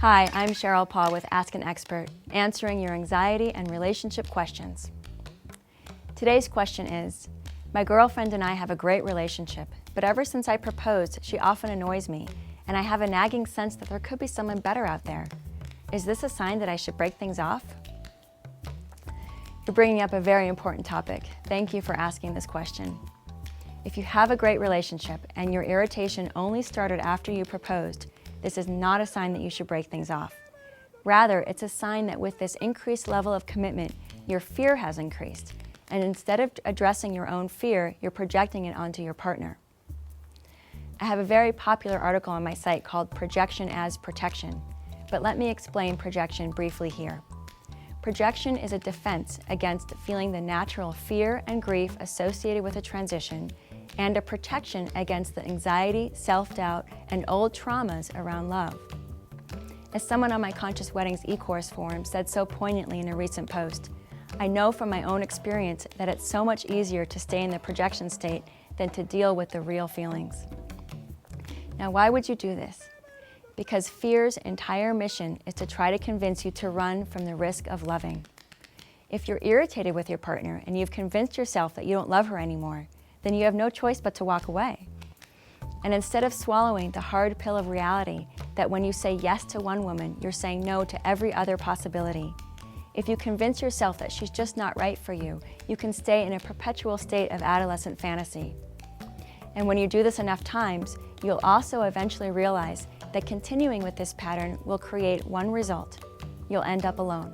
Hi, I'm Sheryl Paul with Ask an Expert, answering your anxiety and relationship questions. Today's question is, my girlfriend and I have a great relationship, but ever since I proposed, she often annoys me, and I have a nagging sense that there could be someone better out there. Is this a sign that I should break things off? You're bringing up a very important topic. Thank you for asking this question. If you have a great relationship and your irritation only started after you proposed, this is not a sign that you should break things off. Rather, it's a sign that with this increased level of commitment, your fear has increased, and instead of addressing your own fear, you're projecting it onto your partner. I have a very popular article on my site called Projection as Protection, but let me explain projection briefly here. Projection is a defense against feeling the natural fear and grief associated with a transition, and a protection against the anxiety, self-doubt, and old traumas around love. As someone on my Conscious Weddings e-course forum said so poignantly in a recent post, I know from my own experience that it's so much easier to stay in the projection state than to deal with the real feelings. Now, why would you do this? Because fear's entire mission is to try to convince you to run from the risk of loving. If you're irritated with your partner and you've convinced yourself that you don't love her anymore, then you have no choice but to walk away. And instead of swallowing the hard pill of reality that when you say yes to one woman, you're saying no to every other possibility, if you convince yourself that she's just not right for you, you can stay in a perpetual state of adolescent fantasy. And when you do this enough times, you'll also eventually realize that continuing with this pattern will create one result: you'll end up alone.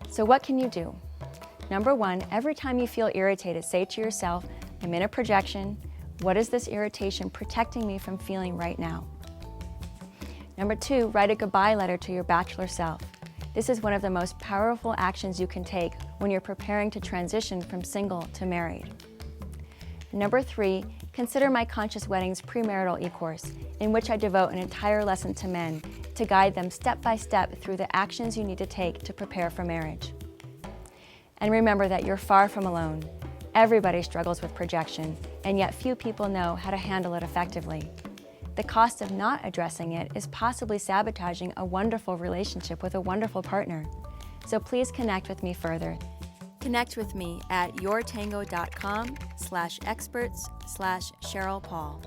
So what can you do? Number one, every time you feel irritated, say to yourself, I'm in a projection. What is this irritation protecting me from feeling right now? Number two, write a goodbye letter to your bachelor self. This is one of the most powerful actions you can take when you're preparing to transition from single to married. Number three, consider my Conscious Weddings premarital e-course, in which I devote an entire lesson to men to guide them step by step through the actions you need to take to prepare for marriage. And remember that you're far from alone. Everybody struggles with projection, and yet few people know how to handle it effectively. The cost of not addressing it is possibly sabotaging a wonderful relationship with a wonderful partner. So please connect with me further. Connect with me at yourtango.com/experts/Sheryl Paul.